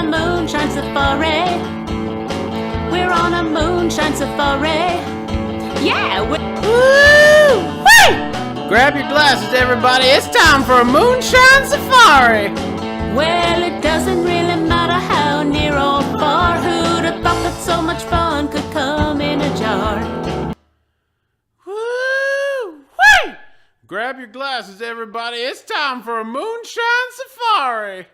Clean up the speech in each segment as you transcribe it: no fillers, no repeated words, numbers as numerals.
a moonshine safari. We're on a moonshine safari. Yeah, woo! Grab your glasses, everybody. It's time for a moonshine safari. Well, it doesn't really matter how near or far. Who'd have thought that so much fun could come in a jar? Woo-wee! Grab your glasses, everybody. It's time for a moonshine safari.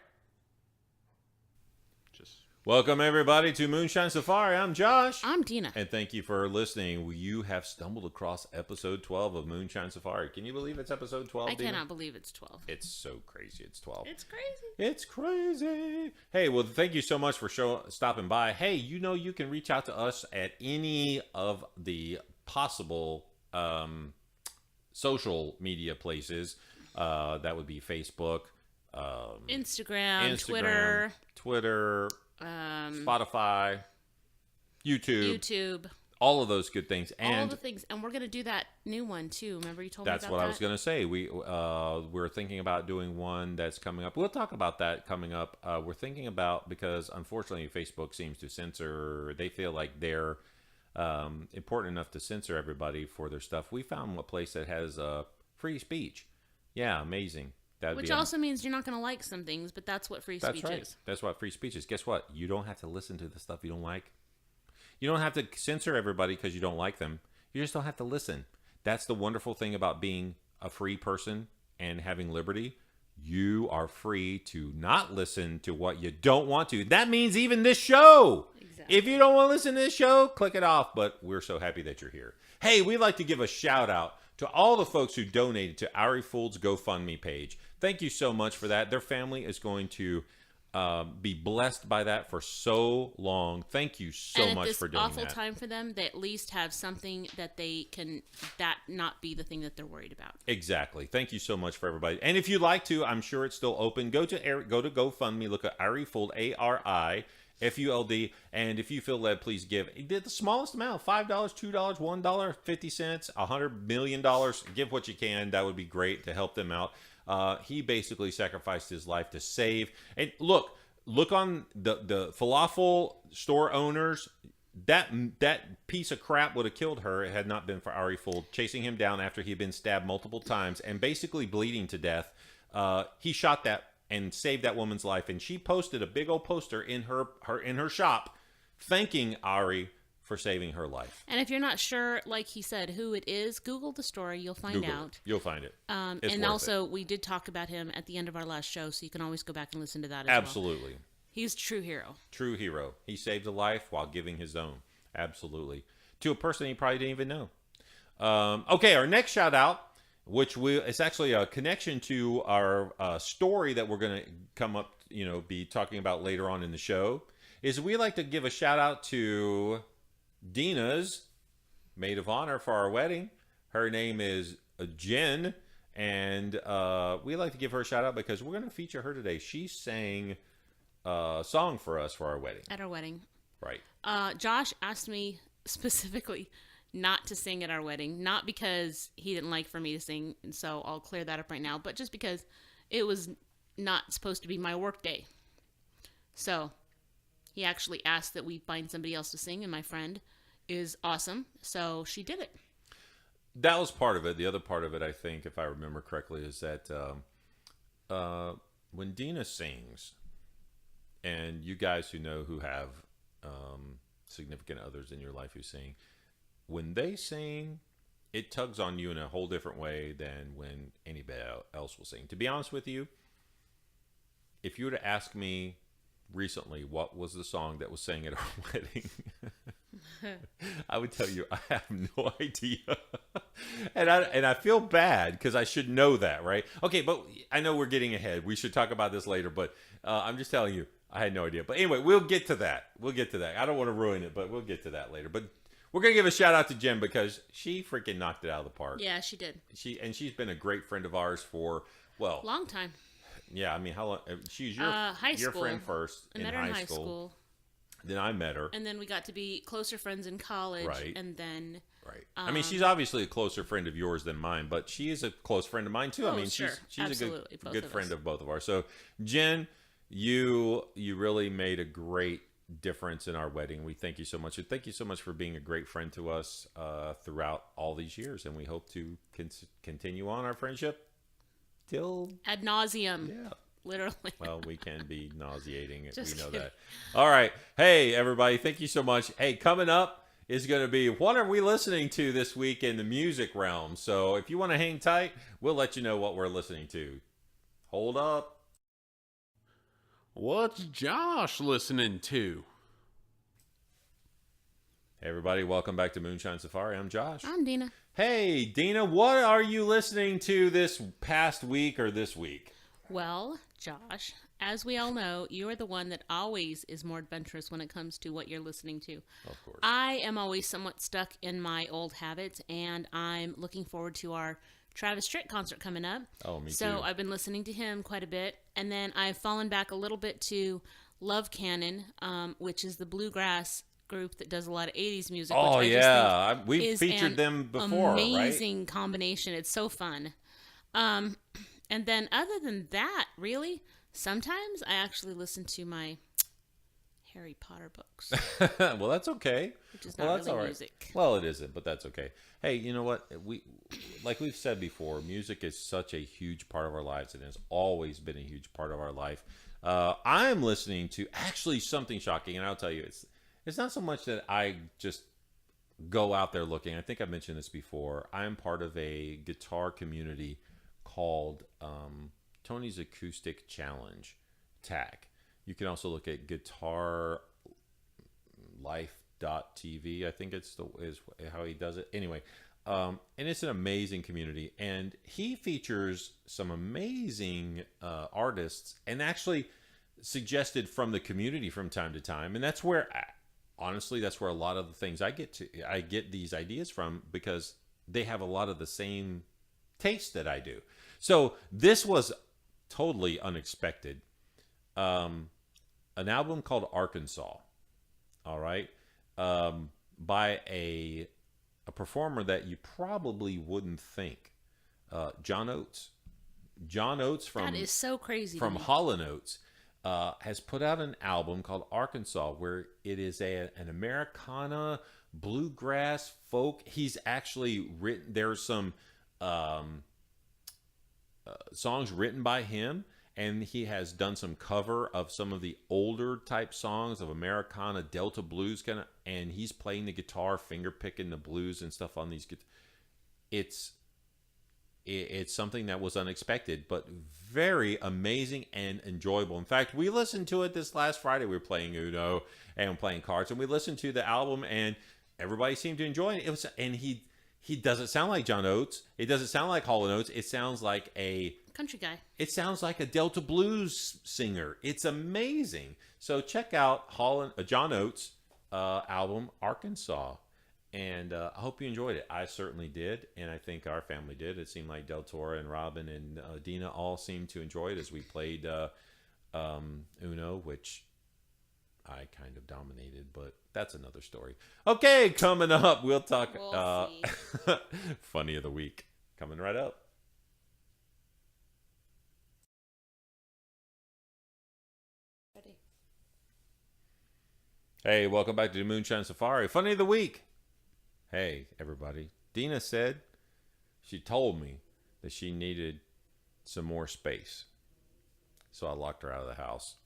Welcome, everybody, to Moonshine Safari. I'm Josh. I'm Dina. And thank you for listening. You have stumbled across episode 12 of Moonshine Safari. Can you believe it's episode 12, I Dina? cannot believe it's 12. It's so crazy. It's 12. It's crazy. It's crazy. Hey, well, thank you so much for stopping by. Hey, you can reach out to us at any of the possible social media places. That would be Facebook, Instagram, Twitter, Spotify, YouTube, all of those good things, and all the things. And we're gonna do that new one too. Remember you told me about that? That's what I was gonna say. We're thinking about doing one that's coming up. We'll talk about that coming up. We're thinking about, because unfortunately Facebook seems to censor. They feel like they're important enough to censor everybody for their stuff. We found a place that has free speech. Yeah, amazing. Which also means you're not going to like some things, but that's what free speech is. That's what free speech is. Guess what? You don't have to listen to the stuff you don't like. You don't have to censor everybody because you don't like them. You just don't have to listen. That's the wonderful thing about being a free person and having liberty. You are free to not listen to what you don't want to. That means even this show. Exactly. If you don't want to listen to this show, click it off. But we're so happy that you're here. Hey, we'd like to give a shout out to all the folks who donated to Fuld's GoFundMe page. Thank you so much for that. Their family is going to be blessed by that for so long. Thank you so much for doing that. And at this awful time for them, they at least have something that they can, that not be the thing that they're worried about. Exactly. Thank you so much for everybody. And if you'd like to, I'm sure it's still open. Go to GoFundMe. Look at Fuld, ARIFULD. And if you feel led, please give the smallest amount, $5, $2, $1, 50 cents, $100 million. Give what you can. That would be great to help them out. He basically sacrificed his life to save. And look on the falafel store owners. That piece of crap would have killed her. It had not been for Fuld chasing him down after he'd been stabbed multiple times and basically bleeding to death. He shot that and saved that woman's life. And she posted a big old poster in her shop thanking Ari for saving her life. And if you're not sure, like he said, who it is, Google the story. You'll find out. You'll find it. And also, we did talk about him at the end of our last show, so you can always go back and listen to that as Absolutely. Well. He's a true hero. True hero. He saved a life while giving his own. Absolutely. To a person he probably didn't even know. Okay, our next shout out, which it's actually a connection to our story that we're going to come up, be talking about later on in the show, is we like to give a shout out to Dina's maid of honor for our wedding. Her name is Jen, and we like to give her a shout out because we're going to feature her today. She sang a song for us for our wedding. At our wedding. Right. Josh asked me specifically not to sing at our wedding, not because he didn't like for me to sing, and so I'll clear that up right now, but just because it was not supposed to be my work day. So he actually asked that we find somebody else to sing, and my friend is awesome, so she did it. That was part of it. The other part of it, I think, if I remember correctly, is that when Dina sings, and you guys who know who have significant others in your life who sing, when they sing, it tugs on you in a whole different way than when anybody else will sing. To be honest with you, if you were to ask me recently what was the song that was sang at our wedding, I would tell you I have no idea. and I feel bad because I should know that, right? Okay, but I know we're getting ahead. We should talk about this later, but I'm just telling you I had no idea. But anyway, we'll get to that. I don't want to ruin it, but we'll get to that later. But we're going to give a shout out to Jen because she freaking knocked it out of the park. Yeah, she did. She's been a great friend of ours for, well, long time. Yeah, I mean, how long? She's your friend first in high school. Then I met her. And then we got to be closer friends in college. Right. And then... Right. I mean, she's obviously a closer friend of yours than mine, but she is a close friend of mine, too. Oh, I mean, sure. she's a good friend of both of ours. So, Jen, You really made a great difference in our wedding. We thank you so much, and thank you so much for being a great friend to us throughout all these years. And we hope to continue on our friendship till Ad nauseum. yeah. Literally. Well, we can be nauseating. Just We know kidding. that. All right. Hey, everybody. Thank you so much. Hey, coming up is going to be what are we listening to this week in the music realm. So if you want to hang tight, we'll let you know what we're listening to. Hold up. What's Josh listening to? Hey, everybody. Welcome back to Moonshine Safari. I'm Josh. I'm Dina. Hey, Dina, what are you listening to this past week or this week? Well, Josh, as we all know, you are the one that always is more adventurous when it comes to what you're listening to. Of course. I am always somewhat stuck in my old habits, and I'm looking forward to our Travis Tritt concert coming up. Oh, me So too. I've been listening to him quite a bit, and then I've fallen back a little bit to Love Cannon, which is the bluegrass group that does a lot of 80s music. Oh, which I yeah. just think We've is featured an them before, right? amazing combination. It's so fun. And then other than that, really, sometimes I actually listen to my Harry Potter books, Well, that's okay. which is Well, not that's really all right. music. Well, it isn't, but that's okay. Hey, you know what? Like we've said before, music is such a huge part of our lives, and has always been a huge part of our life. I'm listening to actually something shocking, and I'll tell you, it's not so much that I just go out there looking. I think I mentioned this before. I'm part of a guitar community called Tony's Acoustic Challenge TAC. You can also look at guitarlife.tv. I think is how he does it. Anyway, and it's an amazing community, and he features some amazing artists, and actually suggested from the community from time to time. And that's where, honestly, that's where a lot of the things I get these ideas from, because they have a lot of the same taste that I do. So this was totally unexpected. An album called Arkansas, all right, by a performer that you probably wouldn't think, John Oates. John Oates That is so crazy. from to me. Hall & Oates has put out an album called Arkansas, where it is an Americana bluegrass folk. He's actually written. There's some songs written by him, and he has done some cover of some of the older type songs of Americana Delta blues kind of, and he's playing the guitar, finger picking the blues and stuff on these. It's something that was unexpected, but very amazing and enjoyable. In fact, we listened to it this last Friday. We were playing Uno and playing cards, and we listened to the album, and everybody seemed to enjoy it. It was, and he doesn't sound like John Oates. It doesn't sound like Hall & Oates. It sounds like a Country guy. It sounds like a Delta blues singer. It's amazing. So check out John Oates' album Arkansas, and I hope you enjoyed it. I certainly did, and I think our family did. It seemed like Del Toro and Robin and Dina all seemed to enjoy it as we played Uno, which I kind of dominated, but that's another story. Okay, coming up, we'll talk We'll see. funny of the week coming right up. Ready. Hey, welcome back to the Moonshine Safari. Funny of the week. Hey, everybody. Dina said she told me that she needed some more space. So I locked her out of the house.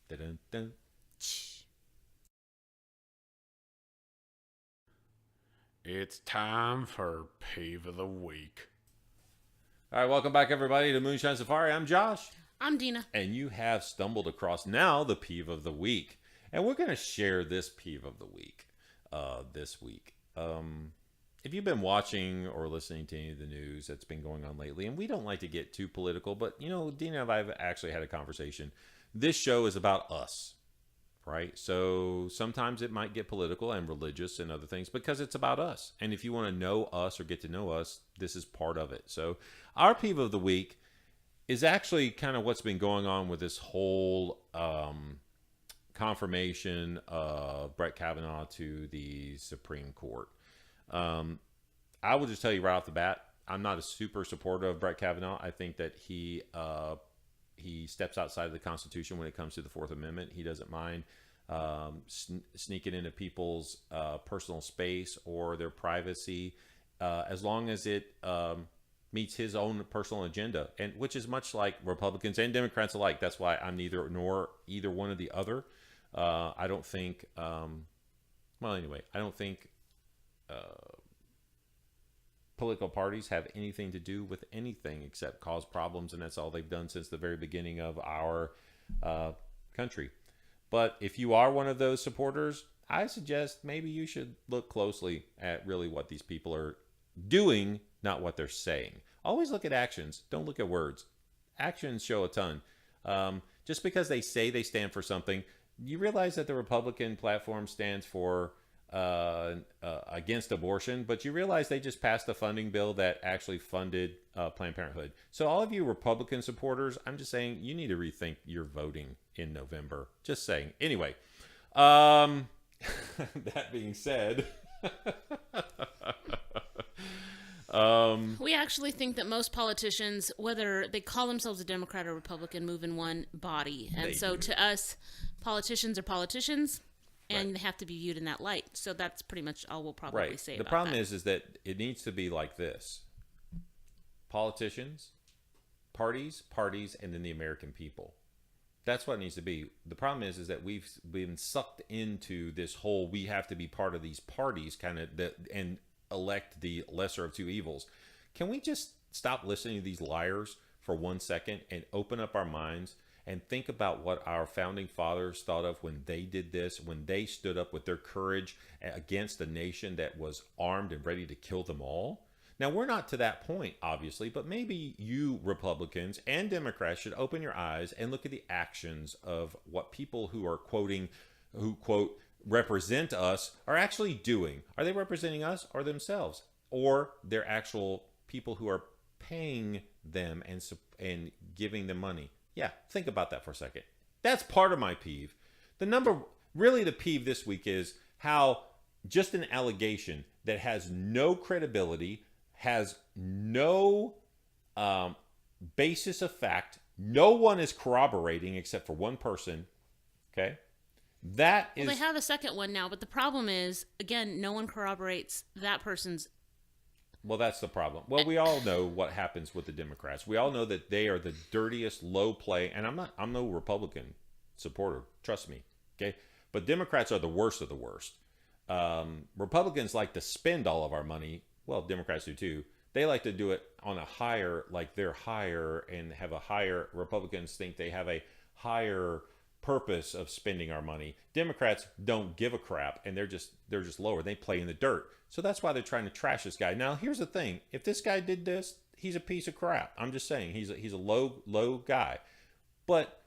Dun-dun-dun. It's time for Peeve of the Week. All right, welcome back, everybody, to Moonshine Safari. I'm Josh. I'm Dina. And you have stumbled across now the peeve of the week. And we're going to share this peeve of the week this week. If you've been watching or listening to any of the news that's been going on lately, and we don't like to get too political, but, you know, Dina and I have actually had a conversation. This show is about us, right? So sometimes it might get political and religious and other things because it's about us. And if you want to know us or get to know us, this is part of it. So our peeve of the week is actually kind of what's been going on with this whole confirmation of Brett Kavanaugh to the Supreme Court. I will just tell you right off the bat, I'm not a super supporter of Brett Kavanaugh. I think that he he steps outside of the Constitution when it comes to the Fourth Amendment. He doesn't mind sneaking into people's personal space or their privacy, as long as it meets his own personal agenda, and which is much like Republicans and Democrats alike. That's why I'm neither nor either one or the other. I don't think. Well, anyway, I don't think political parties have anything to do with anything except cause problems, and that's all they've done since the very beginning of our country. But if you are one of those supporters, I suggest maybe you should look closely at really what these people are doing, not what they're saying. Always look at actions. Don't look at words. Actions show a ton. Just because they say they stand for something, you realize that the Republican platform stands for against abortion, but you realize they just passed a funding bill that actually funded Planned Parenthood. So all of you Republican supporters, I'm just saying you need to rethink your voting in November. Just saying. Anyway, that being said, we actually think that most politicians, whether they call themselves a Democrat or Republican, move in one body. And so to us, politicians are politicians, and they have to be viewed in that light. So that's pretty much all we'll probably say about that. The problem is that it needs to be like this. Politicians, parties, and then the American people. That's what it needs to be. The problem is that we've been sucked into this whole we have to be part of these parties kind of and elect the lesser of two evils. Can we just stop listening to these liars for 1 second and open up our minds and think about what our founding fathers thought of when they did this, when they stood up with their courage against a nation that was armed and ready to kill them all? Now, we're not to that point, obviously, but maybe you Republicans and Democrats should open your eyes and look at the actions of what people who are who quote, represent us are actually doing. Are they representing us or themselves? Or they're actual people who are paying them and giving them money? Yeah, think about that for a second. That's part of my peeve. The peeve this week is how just an allegation that has no credibility, has no basis of fact, no one is corroborating except for one person, okay? Well, they have a second one now, but the problem is, again, no one corroborates that person's. Well, that's the problem. Well, we all know what happens with the Democrats. We all know that they are the dirtiest, low play, and I'm no Republican supporter, trust me, okay? But Democrats are the worst of the worst. Republicans like to spend all of our money. Well, Democrats do too. They like to do it on a higher, like they're higher and have a higher, Republicans think they have a higher purpose of spending our money. Democrats don't give a crap, and they're just lower. They play in the dirt. So that's why they're trying to trash this guy. Now, here's the thing. If this guy did this, he's a piece of crap. I'm just saying he's a low guy. But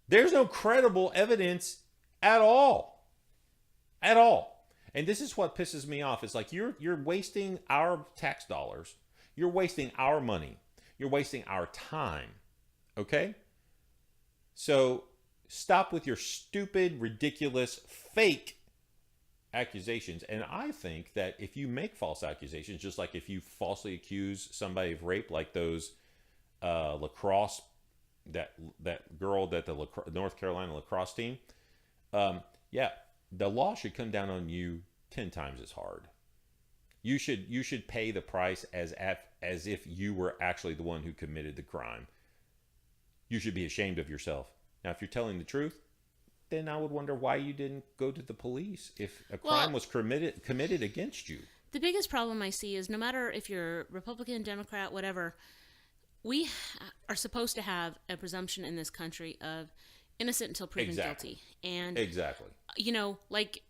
there's no credible evidence at all. At all. And this is what pisses me off. It's like you're wasting our tax dollars. You're wasting our money. You're wasting our time. Okay? So stop with your stupid, ridiculous, fake accusations. And I think that if you make false accusations, just like if you falsely accuse somebody of rape, like those lacrosse, that girl that the North Carolina lacrosse team, the law should come down on you 10 times as hard. You should pay the price as if you were actually the one who committed the crime. You should be ashamed of yourself. Now, if you're telling the truth, then I would wonder why you didn't go to the police if a crime was committed against you. The biggest problem I see is no matter if you're Republican, Democrat, whatever, we are supposed to have a presumption in this country of innocent until proven guilty. And exactly. You know, like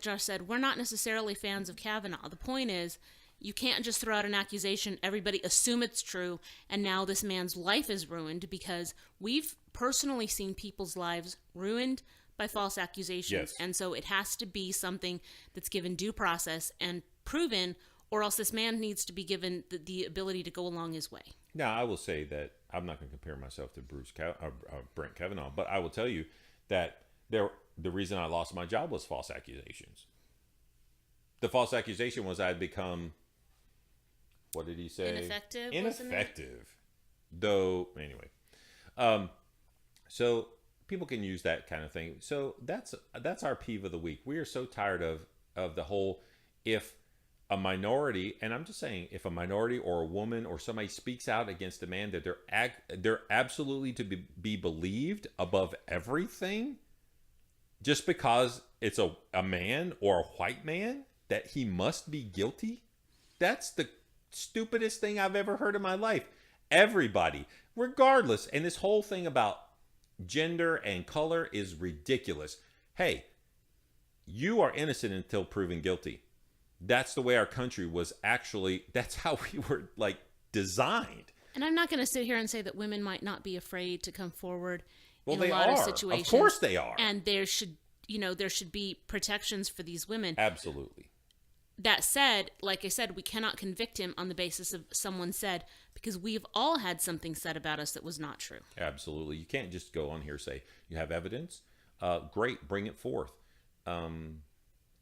Josh said, we're not necessarily fans of Kavanaugh. The point is, you can't just throw out an accusation, everybody assume it's true, and now this man's life is ruined, because we've personally seen people's lives ruined by false accusations. Yes. And so it has to be something that's given due process and proven, or else this man needs to be given the ability to go along his way. Now, I will say that I'm not going to compare myself to Brent Kavanaugh, but I will tell you that the reason I lost my job was false accusations. The false accusation was I had become, what did he say? Ineffective. Ineffective. Though, anyway. So people can use that kind of thing. So that's our peeve of the week. We are so tired of the whole, if a minority, and I'm just saying, if a minority or a woman or somebody speaks out against a man, that they're absolutely to be believed above everything, just because it's a man or a white man, that he must be guilty. That's the stupidest thing I've ever heard in my life. Everybody, regardless, and this whole thing about gender and color is ridiculous. Hey, you are innocent until proven guilty. That's the way our country was actually, that's how we were like designed. And I'm not going to sit here and say that women might not be afraid to come forward Well, in they a lot are. of situations. Of course they are. And there should be protections for these women. Absolutely. That said, like I said, we cannot convict him on the basis of someone said, because we've all had something said about us that was not true. Absolutely. You can't just go on here and say, you have evidence? Great, bring it forth.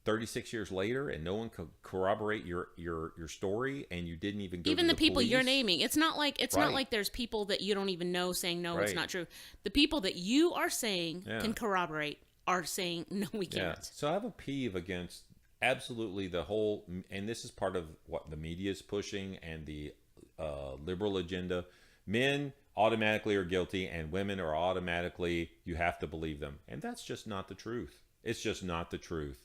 36 years later, and no one could corroborate your story, and you didn't even go even to the people police. you're naming. It's not like there's people that you don't even know saying no, it's not true. The people that you are saying can corroborate are saying no, we can't. So I have a peeve against absolutely the whole, and this is part of what the media is pushing and the liberal agenda. Men automatically are guilty, and women are automatically, you have to believe them, and that's just not the truth. It's just not the truth.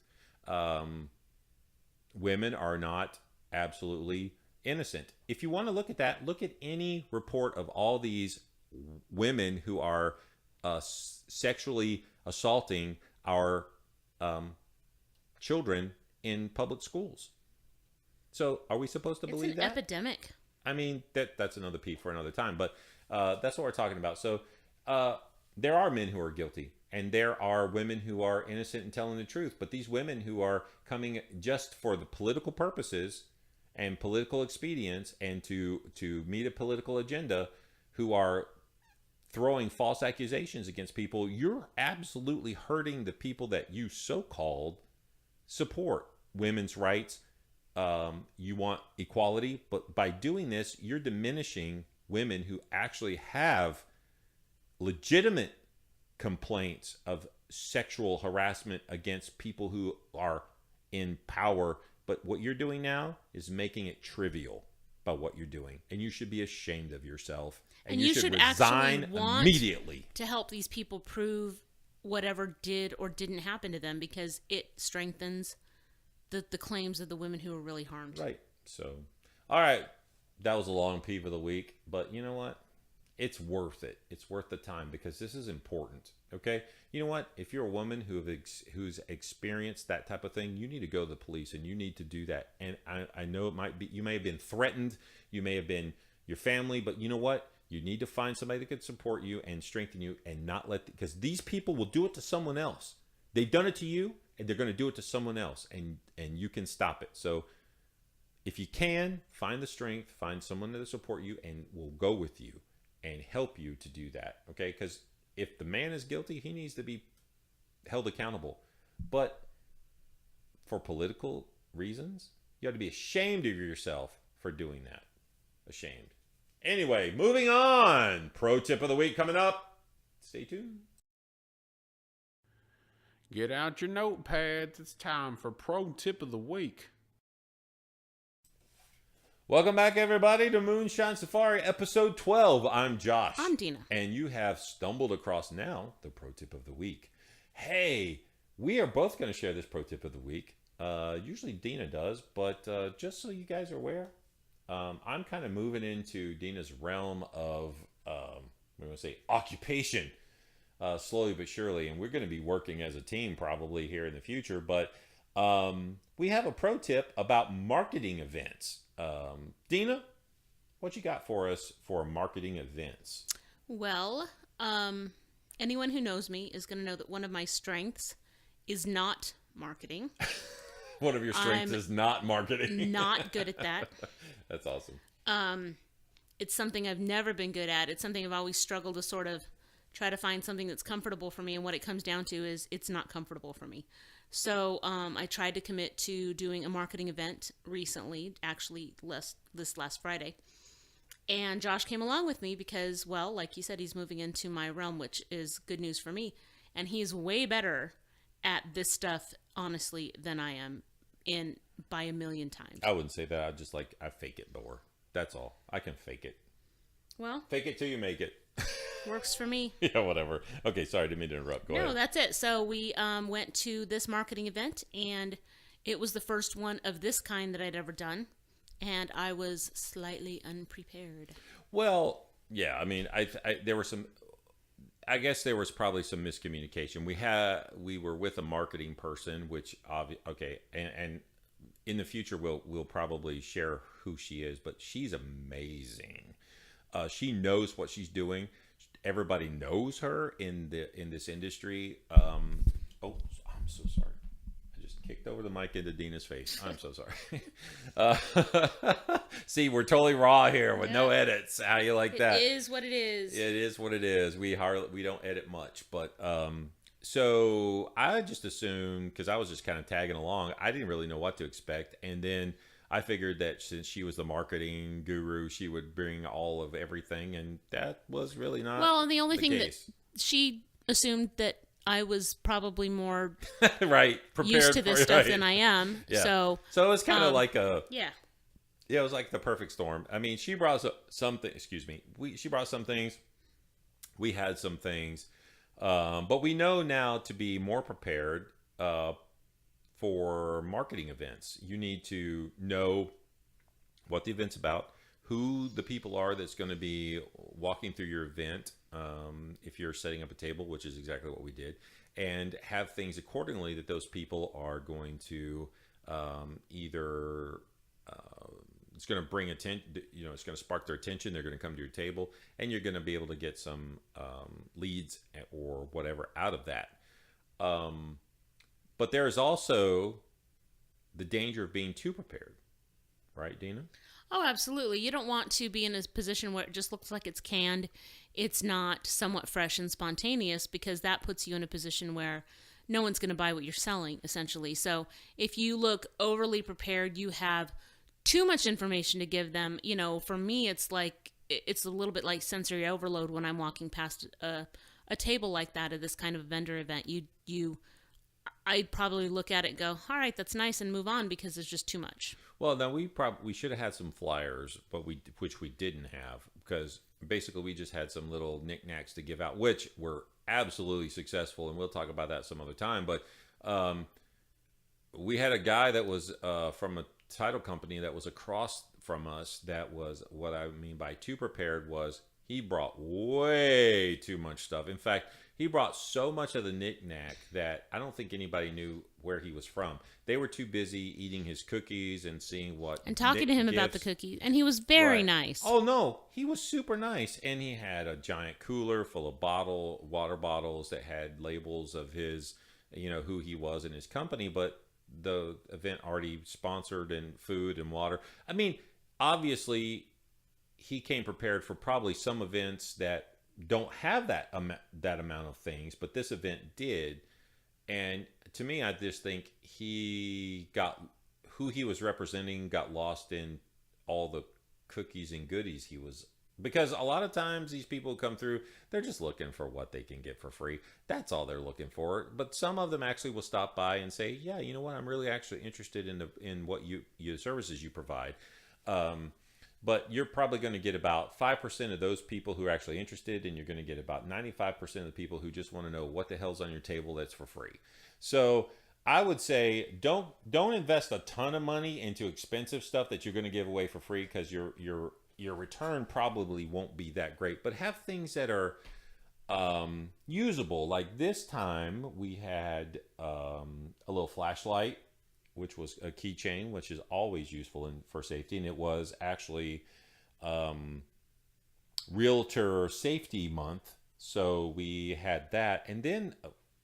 Women are not absolutely innocent. If you want to look at that, look at any report of all these women who are sexually assaulting our children in public schools. So are we supposed to believe that? It's an epidemic. I mean, that's another peeve for another time, but that's what we're talking about. So there are men who are guilty, and there are women who are innocent and telling the truth. But these women who are coming just for the political purposes and political expedience and to meet a political agenda, who are throwing false accusations against people, you're absolutely hurting the people that you so-called support. Women's rights, you want equality, but by doing this, you're diminishing women who actually have legitimate complaints of sexual harassment against people who are in power. But what you're doing now is making it trivial by what you're doing, and you should be ashamed of yourself, and you should resign immediately to help these people prove whatever did or didn't happen to them, because it strengthens the claims of the women who were really harmed. Right. So, all right, that was a long peeve of the week, but you know what? It's worth it. It's worth the time, because this is important. Okay. You know what? If you're a woman who's experienced that type of thing, you need to go to the police, and you need to do that. And I know it might be, you may have been threatened, you may have been your family, but you know what? You need to find somebody that could support you and strengthen you, and not because these people will do it to someone else. They've done it to you, and they're going to do it to someone else, and you can stop it. So if you can, find the strength, find someone to support you, and will go with you and help you to do that. Okay? Because if the man is guilty, he needs to be held accountable. But for political reasons, you have to be ashamed of yourself for doing that. Ashamed. Anyway, moving on. Pro tip of the week coming up. Stay tuned. Get out your notepads. It's time for Pro Tip of the Week. Welcome back, everybody, to Moonshine Safari, episode 12. I'm Josh. I'm Dina. And you have stumbled across now the pro tip of the week. Hey, we are both going to share this pro tip of the week. Usually Dina does, but just so you guys are aware, I'm kind of moving into Dina's realm of, we're going to say, occupation, slowly but surely. And we're going to be working as a team probably here in the future. But we have a pro tip about marketing events. Dina, what you got for us for marketing events? Well, anyone who knows me is going to know that one of my strengths is not marketing. One of your strengths is not marketing. Not good at that. That's awesome. It's something I've never been good at. It's something I've always struggled to sort of try to find something that's comfortable for me. And what it comes down to is it's not comfortable for me. So I tried to commit to doing a marketing event recently, actually this last Friday. And Josh came along with me because, well, like you said, he's moving into my realm, which is good news for me. And he's way better at this stuff, honestly, than I am in by a million times. I wouldn't say that. I fake it more. That's all. I can fake it. Well, Fake it till you make it. works for me. Yeah, whatever. Okay, sorry, didn't mean to interrupt. Go No, ahead. that's it. So we went to this marketing event, and it was the first one of this kind that I'd ever done. And I was slightly unprepared. Well, yeah. I mean, there were some. I guess there was probably some miscommunication. We were with a marketing person, which okay, and in the future we'll probably share who she is, but she's amazing. She knows what she's doing. Everybody knows her in this industry. Oh, I'm so sorry. I just kicked over the mic into Dina's face. I'm so sorry. See, we're totally raw here with no edits. How you like that? It is what it is. It is what it is. We don't edit much, but so I just assumed, because I was just kind of tagging along, I didn't really know what to expect, and then I figured that since she was the marketing guru, she would bring all of everything, and that was really not. Well, and the only thing case. that she assumed that I was probably more right prepared used to this for, stuff right. than I am. Yeah. So it was kind of like a yeah. Yeah, it was like the perfect storm. I mean, she brought something. Excuse me. She brought some things. We had some things, but we know now to be more prepared for marketing events. You need to know what the event's about, who the people are that's going to be walking through your event. If you're setting up a table, which is exactly what we did, and have things accordingly that those people are going to either. It's going to bring attention, it's going to spark their attention. They're going to come to your table, and you're going to be able to get some leads or whatever out of that. But there is also the danger of being too prepared, right, Dina? Oh, absolutely. You don't want to be in a position where it just looks like it's canned. It's not somewhat fresh and spontaneous, because that puts you in a position where no one's going to buy what you're selling, essentially. So if you look overly prepared, you have too much information to give them. For me, it's a little bit like sensory overload when I'm walking past a table like that at this kind of vendor event. I'd probably look at it and go, all right, that's nice, and move on, because there's just too much. Well, now we should have had some flyers, but which we didn't have, because basically we just had some little knickknacks to give out, which were absolutely successful, and we'll talk about that some other time. But we had a guy that was from a title company that was across from us. That was what I mean by too prepared. Was he brought way too much stuff. In fact, he brought so much of the knickknack that I don't think anybody knew where he was from. They were too busy eating his cookies and seeing what and talking to him about the cookies, and he was very Right. nice. Oh no, he was super nice, and he had a giant cooler full of water bottles that had labels of his, who he was and his company. But the event already sponsored and food and water. I mean, obviously, he came prepared for probably some events that don't have that amount of things, but this event did. And to me, I just think who he was representing got lost in all the cookies and goodies he was. Because a lot of times these people come through, they're just looking for what they can get for free. That's all they're looking for. But some of them actually will stop by and say, yeah, you know what, I'm really actually interested in what your services you provide. But you're probably going to get about 5% of those people who are actually interested, and you're going to get about 95% of the people who just want to know what the hell's on your table that's for free. So I would say don't invest a ton of money into expensive stuff that you're going to give away for free, because your return probably won't be that great. But have things that are usable. Like this time we had a little flashlight, which was a keychain, which is always useful for safety. And it was actually Realtor Safety Month. So we had that. And then,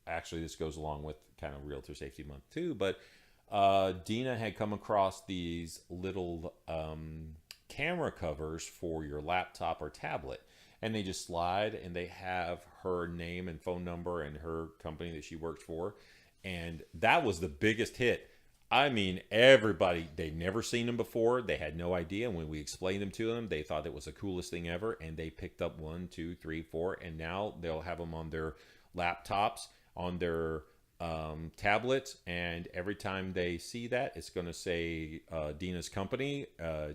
actually, this goes along with kind of Realtor Safety Month too. But Dina had come across these little camera covers for your laptop or tablet. And they just slide, and they have her name and phone number and her company that she works for. And that was the biggest hit. I mean, everybody, they've never seen them before. They had no idea. When we explained them to them, they thought it was the coolest thing ever. And they picked up one, two, three, four. And now they'll have them on their laptops, on their tablets. And every time they see that, it's going to say Dina's company,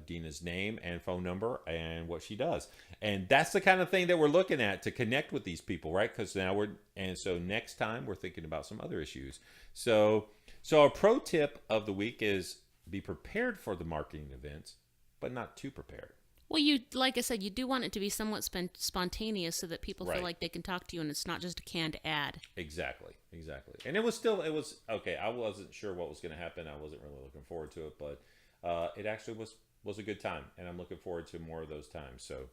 Dina's name and phone number, and what she does. And that's the kind of thing that we're looking at to connect with these people, right? Because now so next time we're thinking about some other issues. So a pro tip of the week is be prepared for the marketing events, but not too prepared. Well, like I said, you do want it to be somewhat spontaneous so that people feel like they can talk to you and it's not just a canned ad. Exactly. And it was okay. I wasn't sure what was going to happen. I wasn't really looking forward to it, but it actually was a good time, and I'm looking forward to more of those times. So,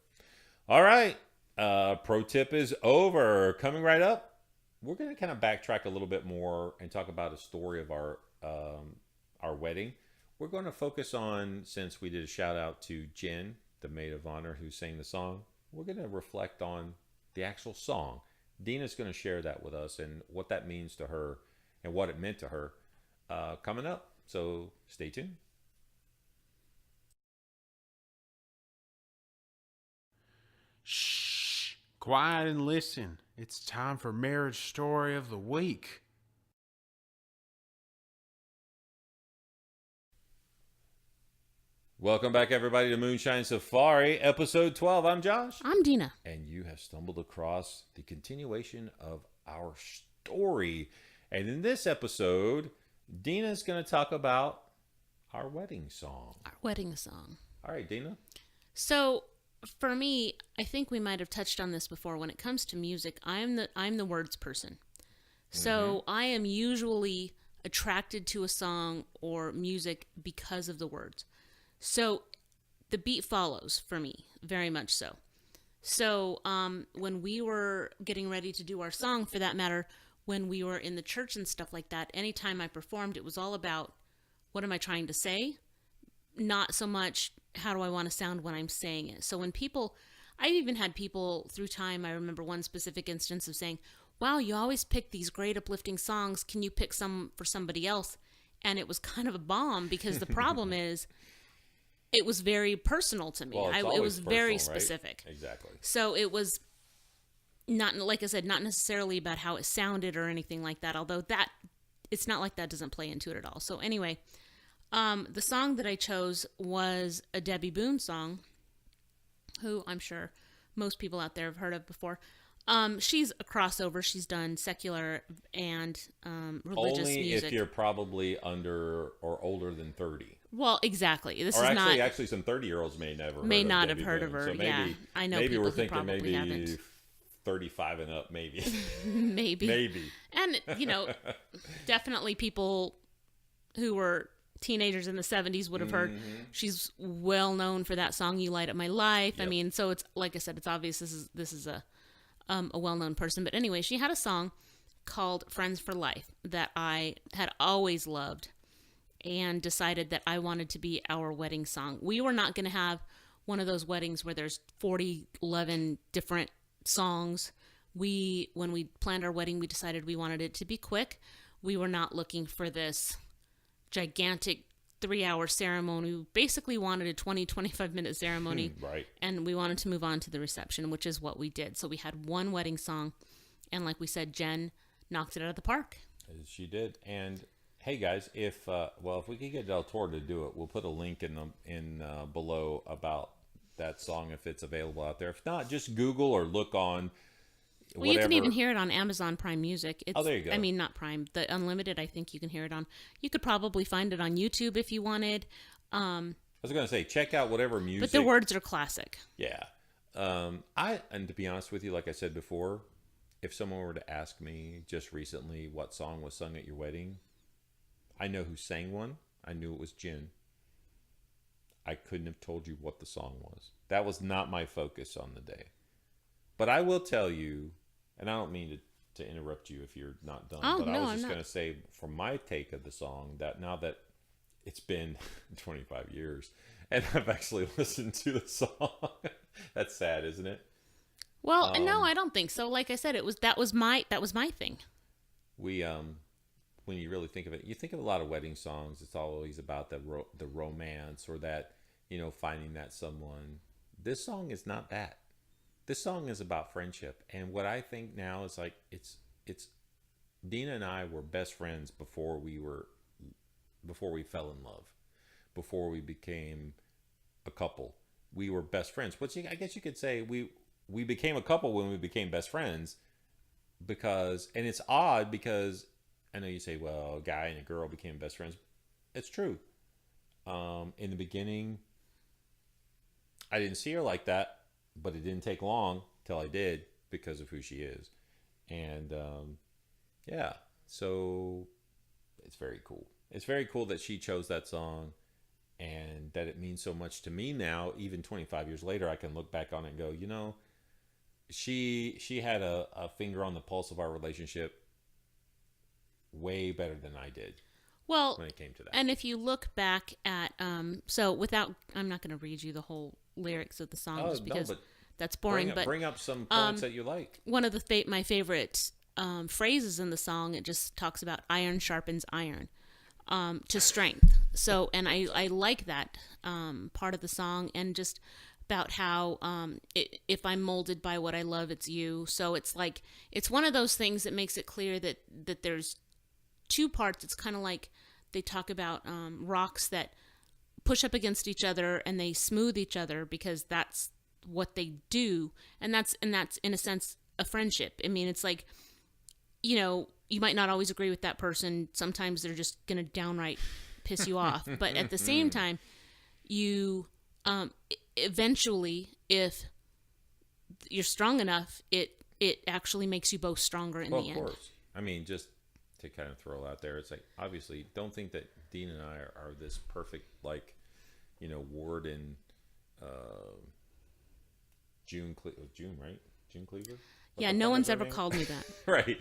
all right, pro tip is over. Coming right up, we're going to kind of backtrack a little bit more and talk about a story of our wedding. We're going to focus on, since we did a shout out to Jen, the maid of honor who sang the song, we're going to reflect on the actual song. Dina's going to share that with us and what that means to her and what it meant to her coming up. So stay tuned. Shh. Quiet and listen. It's time for Marriage Story of the Week. Welcome back, everybody, to Moonshine Safari, episode 12. I'm Josh. I'm Dina. And you have stumbled across the continuation of our story. And in this episode, Dina's going to talk about our wedding song. Our wedding song. All right, Dina. So, for me, I think we might have touched on this before. When it comes to music, I'm the words person. So, I am usually attracted to a song or music because of the words. So the beat follows for me, very much so. So when we were getting ready to do our song, for that matter, when we were in the church and stuff like that, anytime I performed, it was all about what am I trying to say? Not so much how do I want to sound when I'm saying it. So when I've even had people through time, I remember one specific instance of saying, wow, you always pick these great uplifting songs. Can you pick some for somebody else? And it was kind of a bomb because the problem is, it was very personal to me. Well, it was very personal, specific. Right? Exactly. So it was not, like I said, not necessarily about how it sounded or anything like that, although it's not like that doesn't play into it at all. So anyway, the song that I chose was a Debbie Boone song, who I'm sure most people out there have heard of before. She's a crossover. She's done secular and religious Only music. if you're probably under or older than 30. Well, exactly. This or is actually, not. Actually, some 30-year-olds may not have have heard Boone. of her. So maybe, yeah, I know. Maybe people we're who thinking probably maybe haven't. 35 and up, maybe. Maybe. And definitely people who were teenagers in the 70s would have heard. She's well known for that song "You Light Up My Life." Yep. I mean, so it's like I said, it's obvious this is a well-known person. But anyway, she had a song called "Friends for Life" that I had always loved and decided that I wanted to be our wedding song. We were not going to have one of those weddings where there's 11 different songs. When we planned our wedding, we decided we wanted it to be quick. We were not looking for this gigantic 3-hour ceremony. We basically wanted a 25-minute ceremony. Right. And we wanted to move on to the reception, which is what we did. So we had one wedding song. And like we said, Jen knocked it out of the park. She did. And hey guys, if we could get Del Toro to do it, we'll put a link in below about that song if it's available out there. If not, just Google or look on. Well, you can even hear it on Amazon Prime Music. There you go. I mean, not Prime, the Unlimited. I think you can hear it on. You could probably find it on YouTube if you wanted. I was going to say, check out whatever music. But the words are classic. Yeah. And to be honest with you, like I said before, if someone were to ask me just recently what song was sung at your wedding, I know who sang one. I knew it was Jen. I couldn't have told you what the song was. That was not my focus on the day. But I will tell you, and I don't mean to interrupt you if you're not done, Oh, but no, I was I'm just not. going to say, from my take of the song, that now that it's been 25 years and I've actually listened to the song, that's sad, isn't it? Well, no, I don't think so. Like I said, that was my thing. We when you really think of it, you think of a lot of wedding songs. It's always about the romance or that, finding that someone. This song is not that. This song is about friendship. And what I think now is like, it's Dina and I were best friends before we fell in love, before we became a couple. We were best friends. But I guess you could say we became a couple when we became best friends, and it's odd because I know you say, well, a guy and a girl became best friends. It's true. In the beginning, I didn't see her like that, but it didn't take long till I did because of who she is. And yeah, so it's very cool. It's very cool that she chose that song and that it means so much to me now. Even 25 years later, I can look back on it and go, she had a finger on the pulse of our relationship way better than I did. Well, when it came to that. And if you look back at, I'm not going to read you the whole lyrics of the song because that's boring. Bring up some points that you like. One of my favorite phrases in the song, it just talks about iron sharpens iron to strength. So, and I like that part of the song, and just about how if I'm molded by what I love, it's you. So it's like, it's one of those things that makes it clear that there's two parts. It's kind of like they talk about rocks that push up against each other and they smooth each other because that's what they do, and that's in a sense a friendship. I mean, it's like, you might not always agree with that person. Sometimes they're just gonna downright piss you off, but at the same time, you eventually, if you're strong enough, it actually makes you both stronger in the end. Of course. I mean, just to kind of throw out there, it's like, obviously, don't think that Dean and I are this perfect, like, Ward and June, right? June Cleaver? Yeah, no one's ever called me that. Right.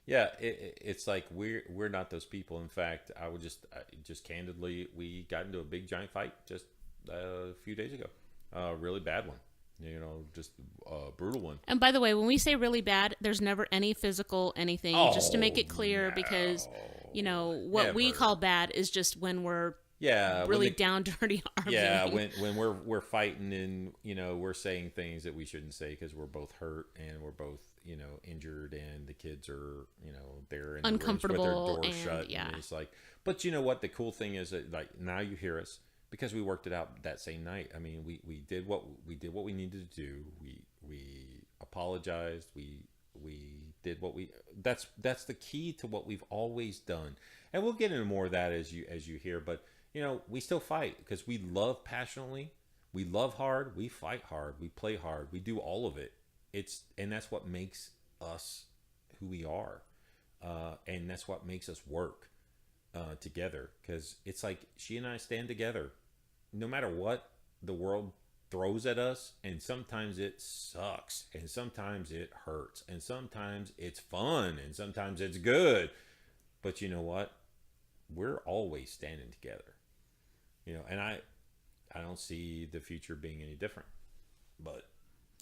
Yeah, it's like we're not those people. In fact, I would just candidly, we got into a big giant fight just a few days ago. Really bad one. Just a brutal one. And by the way, when we say really bad, there's never any physical anything, just to make it clear, because, what never. We call bad is just when we're really down dirty arguing. Yeah, when we're fighting and, we're saying things that we shouldn't say because we're both hurt and we're both, injured, and the kids are, they're in uncomfortable the rooms with their doors shut. Yeah. And it's like, but you know what? The cool thing is that, like, now you hear us, because we worked it out that same night. I mean, we did what we needed to do. We apologized. We did what that's the key to what we've always done. And we'll get into more of that as you hear, but we still fight because we love passionately. We love hard. We fight hard. We play hard. We do all of it. And that's what makes us who we are. And that's what makes us work together, because it's like she and I stand together no matter what the world throws at us, and sometimes it sucks, and sometimes it hurts, and sometimes it's fun, and sometimes it's good, but you know what, we're always standing together, and I don't see the future being any different. But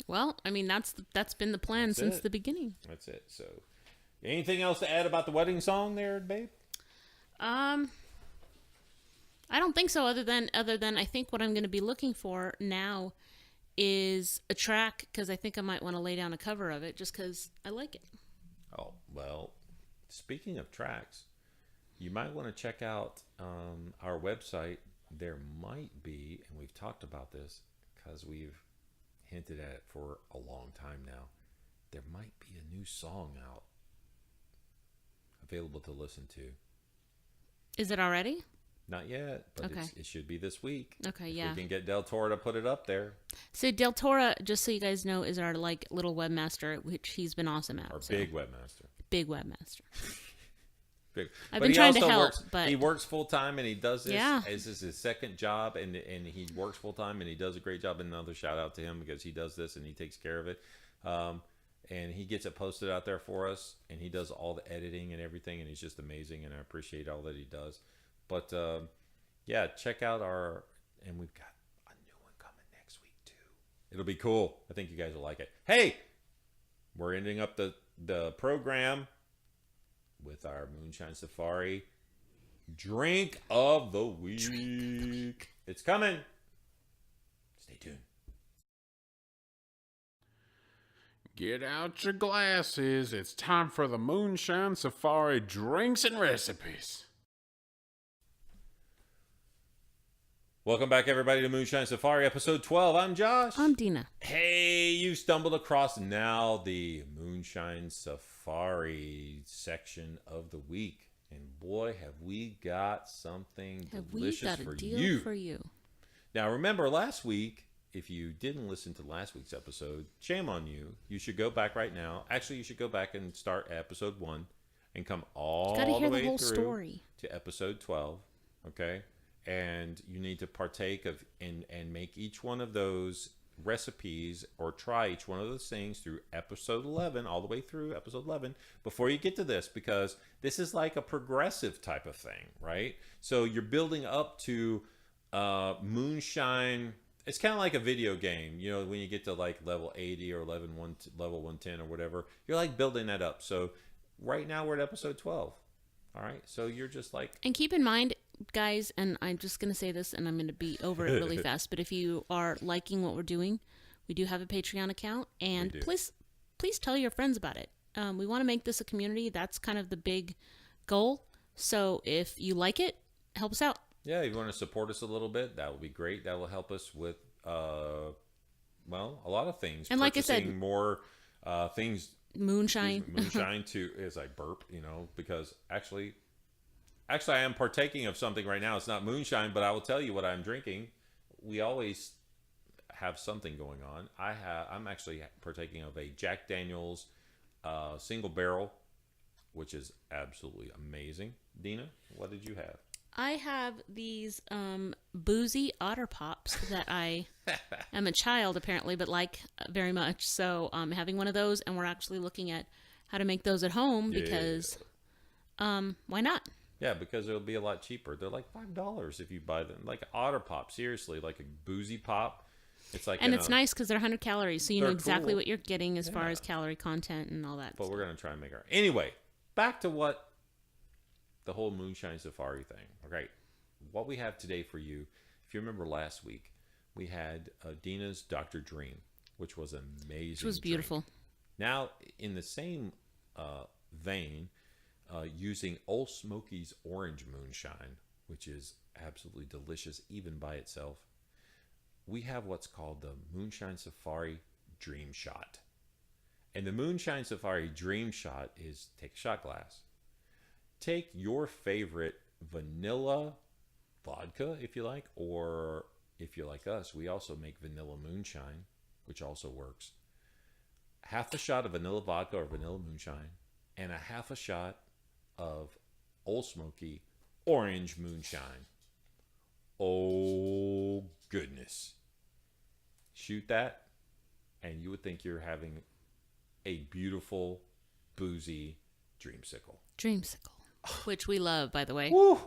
well, I mean, that's been the plan since the beginning. That's it. So anything else to add about the wedding song there, babe? I don't think so, other than I think what I'm going to be looking for now is a track, because I think I might want to lay down a cover of it just because I like it. Oh, well, speaking of tracks, you might want to check out our website. There might be, and we've talked about this because we've hinted at it for a long time now, there might be a new song out available to listen to. Is it already? Not yet, but okay. It should be this week. Okay, if yeah. we can get Del Toro to put it up there. So Del Toro, just so you guys know, is our little webmaster, which he's been awesome at. Our big webmaster. Big webmaster. Big. I've been trying to help, but he works full time and he does this. Yeah. This is his second job, and he works full time and he does a great job. And another shout out to him because he does this and he takes care of it. And he gets it posted out there for us, and he does all the editing and everything, and he's just amazing, and I appreciate all that he does. But yeah, check out and we've got a new one coming next week too. It'll be cool. I think you guys will like it. Hey, we're ending up the program. with our Moonshine Safari drink of the week. It's coming. Stay tuned. Get out your glasses. It's time for the Moonshine Safari drinks and recipes. Welcome back, everybody, to Moonshine Safari, episode 12. I'm Josh. I'm Dina. Hey, you stumbled across now the Moonshine Safari section of the week. And boy, have we got something delicious for you. For you. Now, remember last week, if you didn't listen to last week's episode, shame on you. You should go back right now. Actually, you should go back and start episode 1 and come all the way through story to episode 12. Okay? And you need to partake of and make each one of those recipes or try each one of those things through episode 11, all the way through episode 11 before you get to this, because this is like a progressive type of thing, right? So you're building up to Moonshine. It's kind of like a video game, you know, when you get to like level 80 or level 110 or whatever, you're like building that up. So right now we're at episode 12. All right, so you're just like... And keep in mind, guys, and I'm just going to say this, and I'm going to be over it really fast, but if you are liking what we're doing, we do have a Patreon account, and please tell your friends about it. We want to make this a community. That's kind of the big goal. So if you like it, help us out. Yeah, if you want to support us a little bit, that would be great. That will help us with, a lot of things. And like I said, more things... Moonshine to is I burp, you know, because actually I am partaking of something right now. It's not moonshine, but I will tell you what I'm drinking. We always have something going on. I'm actually partaking of a Jack Daniel's single barrel, which is absolutely amazing. Dina, what did you have? I have these boozy Otter Pops that I am a child apparently, but like very much. So having one of those, and we're actually looking at how to make those at home because why not? Yeah, because it'll be a lot cheaper. They're like $5 if you buy them. Like Otter Pop, seriously, like a boozy pop. It's like, and it's nice because they're 100 calories, so you know exactly cool. what you're getting as far as calorie content and all that. But we're gonna try and make our anyway. Back to what. The whole Moonshine Safari thing. Okay, what we have today for you, if you remember last week, we had Dina's Dr. Dream, which was amazing. Which was beautiful. Drink. Now, in the same vein, using Old Smoky's Orange Moonshine, which is absolutely delicious even by itself, we have what's called the Moonshine Safari Dream Shot. And the Moonshine Safari Dream Shot is take a shot glass. Take your favorite vanilla vodka, if you like, or if you're like us, we also make vanilla moonshine, which also works. Half a shot of vanilla vodka or vanilla moonshine, and a half a shot of Old Smoky Orange Moonshine. Oh, goodness. Shoot that, and you would think you're having a beautiful, boozy dreamsicle. Dreamsicle. Which we love, by the way. Woo!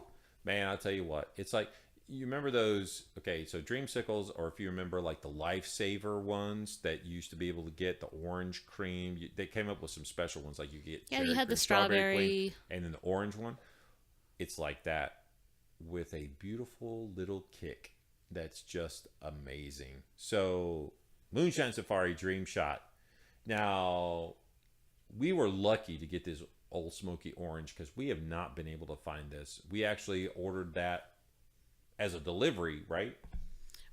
Man, I'll tell you what. It's like, you remember those, okay, so dreamsicles, or if you remember like the Lifesaver ones that you used to be able to get, the orange cream. They came up with some special ones, like you get you had cream, the strawberry. Cream, and then the orange one. It's like that with a beautiful little kick that's just amazing. So, Moonshine Safari Dream Shot. Now, we were lucky to get this Old Smoky Orange because we have not been able to find this. We actually ordered that as a delivery, right?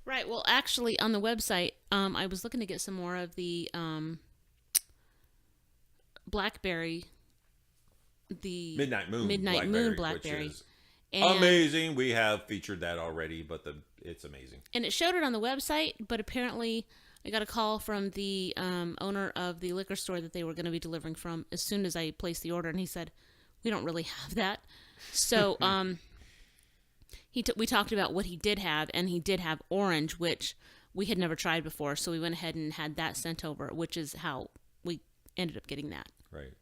Right. Well, actually, on the website, I was looking to get some more of the blackberry, the Midnight Moon Blackberry. Which is amazing. We have featured that already, but it's amazing. And it showed it on the website, but apparently I got a call from the owner of the liquor store that they were going to be delivering from as soon as I placed the order, and he said, we don't really have that. So we talked about what he did have, and he did have orange, which we had never tried before, so we went ahead and had that sent over, which is how we ended up getting that. Right.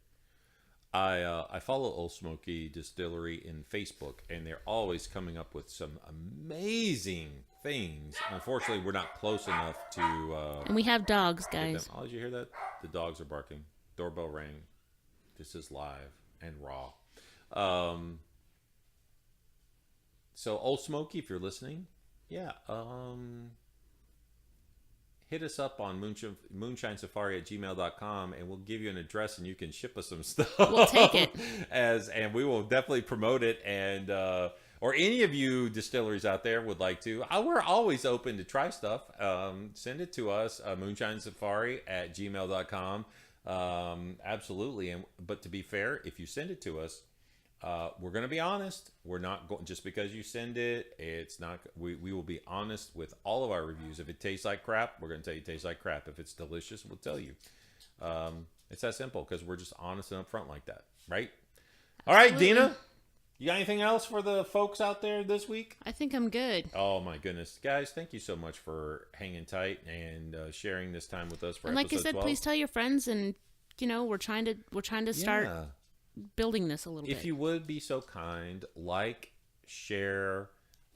I follow Old Smoky Distillery in Facebook, and they're always coming up with some amazing things. Unfortunately, we're not close enough to... and we have dogs, guys. Oh, did you hear that? The dogs are barking. Doorbell rang. This is live and raw. So Old Smoky, if you're listening, yeah, hit us up on moonshinesafari@gmail.com and we'll give you an address and you can ship us some stuff. We'll take it. And we will definitely promote it. And or any of you distilleries out there would like to, we're always open to try stuff. Send it to us, moonshinesafari@gmail.com. Absolutely. But to be fair, if you send it to us, we're going to be honest. We're not going just because you send it. It's not. We will be honest with all of our reviews. If it tastes like crap, we're going to tell you it tastes like crap. If it's delicious, we'll tell you. It's that simple because we're just honest and upfront like that, right? All right, Absolutely. Dina, you got anything else for the folks out there this week? I think I'm good. Oh my goodness, guys! Thank you so much for hanging tight and sharing this time with us for And like I episode said, 12. please tell your friends, and we're trying to start Yeah. building this a little If bit. you would be so kind, like, share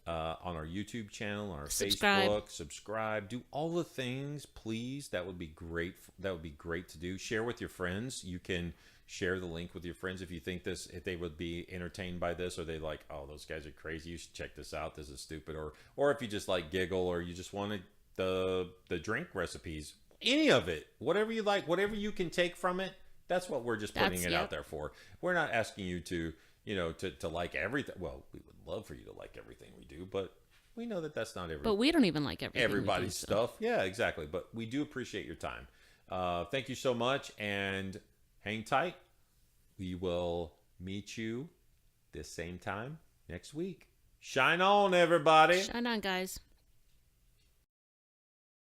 on our YouTube channel, our Subscribe. Facebook, subscribe, do all the things, please. That would be great. That would be great to do. Share with your friends. You can share the link with your friends if you think if they would be entertained by this, or they like, oh, those guys are crazy. You should check this out. This is stupid. Or if you just like giggle, or you just wanted the drink recipes, any of it, whatever you like, whatever you can take from it. That's what we're just putting it out there for. We're not asking you to, to like everything. Well, we would love for you to like everything we do, but we know that that's not But we don't even like everybody's so. stuff. Yeah, exactly. But we do appreciate your time. Thank you so much, and hang tight. We will meet you this same time next week. Shine on, everybody. Shine on, guys.